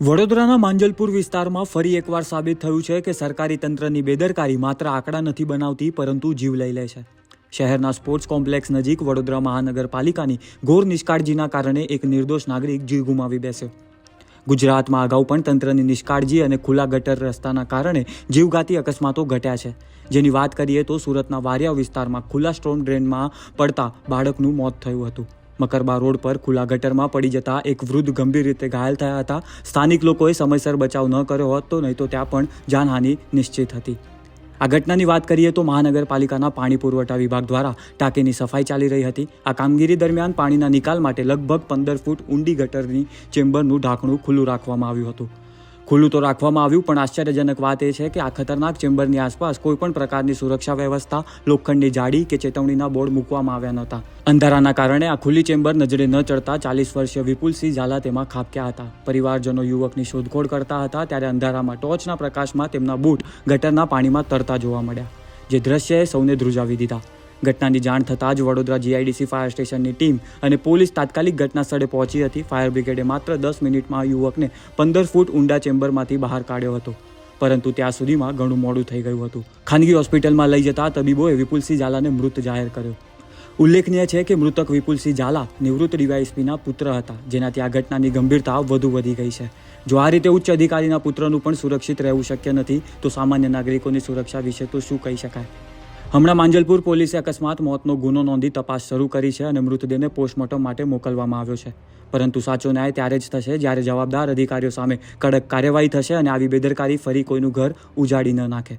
વડોદરાના માંજલપુર વિસ્તારમાં ફરી એકવાર સાબિત થયું છે કે સરકારી તંત્રની બેદરકારી માત્ર આંકડા નથી બનાવતી પરંતુ જીવ લઈ લે છે। શહેરના સ્પોર્ટ્સ કોમ્પ્લેક્સ નજીક વડોદરા મહાનગરપાલિકાની ઘોર નિષ્કાળજીના કારણે એક નિર્દોષ નાગરિક જીવ ગુમાવી બેસ્યો। ગુજરાતમાં અગાઉ પણ તંત્રની નિષ્કાળજી અને ખુલ્લા ગટર રસ્તાના કારણે જીવઘાતી અકસ્માતો ઘટ્યા છે, જેની વાત કરીએ તો સુરતના વારિયા વિસ્તારમાં ખુલ્લા સ્ટોર્મ ડ્રેનમાં પડતા બાળકનું મોત થયું હતું। મકરબા રોડ પર ખુલ્લા ગટરમાં પડી જતા એક વૃદ્ધ ગંભીર રીતે ઘાયલ થયા હતા। સ્થાનિક લોકોએ સમયસર બચાવ ન કર્યો હોત તો નહીં તો ત્યાં પણ જાનહાનિ નિશ્ચિત હતી। આ ઘટનાની વાત કરીએ તો મહાનગરપાલિકાના પાણી પુરવઠા વિભાગ દ્વારા ટાંકીની સફાઈ ચાલી રહી હતી। આ કામગીરી દરમિયાન પાણીના નિકાલ માટે લગભગ 15 ફૂટ ઊંડી ગટરની ચેમ્બરનું ઢાંકણું ખુલ્લું રાખવામાં આવ્યું હતું। ખુલ્લું તો રાખવામાં આવ્યું, પણ આશ્ચર્યજનક વાત એ છે કે આ ખતરનાક ચેમ્બરની આસપાસ કોઈપણ પ્રકારની સુરક્ષા વ્યવસ્થા, લોખંડની જાળી કે ચેતવણીના બોર્ડ મૂકવામાં આવ્યા નહોતા। અંધારાના કારણે આ ખુલ્લી ચેમ્બર નજરે ન ચડતા 40 વર્ષીય વિપુલસિંહ ઝાલા તેમાં ખાબક્યા હતા। પરિવારજનો યુવકની શોધખોળ કરતા હતા ત્યારે અંધારામાં ટોર્ચના પ્રકાશમાં તેમના બૂટ ગટરના પાણીમાં તરતા જોવા મળ્યા, જે દ્રશ્યએ સૌને ધ્રુજાવી દીધા। ઘટનાની જાણ થતાં જ વડોદરા જીઆઈડીસી ફાયર સ્ટેશનની ટીમ અને પોલીસ તાત્કાલિક ઘટના સ્થળે પહોંચી હતી। ફાયર બ્રિગેડે માત્ર 10 મિનિટમાં આ યુવકને 15 ફૂટ ઊંડા ચેમ્બરમાંથી બહાર કાઢ્યો હતો, પરંતુ ત્યાં સુધીમાં ઘણું મોડું થઈ ગયું હતું। ખાનગી હોસ્પિટલમાં લઈ જતા તબીબોએ વિપુલસિંહ ઝાલાને મૃત જાહેર કર્યો। ઉલ્લેખનીય છે કે મૃતક વિપુલસિંહ ઝાલા નિવૃત્ત ડીવાયએસપીના પુત્ર હતા, જેનાથી આ ઘટનાની ગંભીરતા વધુ વધી ગઈ છે। જો આ રીતે ઉચ્ચ અધિકારીના પુત્રનું પણ સુરક્ષિત રહેવું શક્ય નથી તો સામાન્ય નાગરિકોની સુરક્ષા વિશે તો શું કહી શકાય। હમણાં માંજલપુર પોલીસે અકસ્માત મોતનો ગુનો નોંધી તપાસ શરૂ કરી છે અને મૃતદેહને પોસ્ટમોર્ટમ માટે મોકલવામાં આવ્યો છે, પરંતુ સાચો ન્યાય ત્યારે જ થશે જ્યારે જવાબદાર અધિકારીઓ સામે કડક કાર્યવાહી થશે અને આવી બેદરકારી ફરી કોઈનું ઘર ઉજાડી ન નાખે।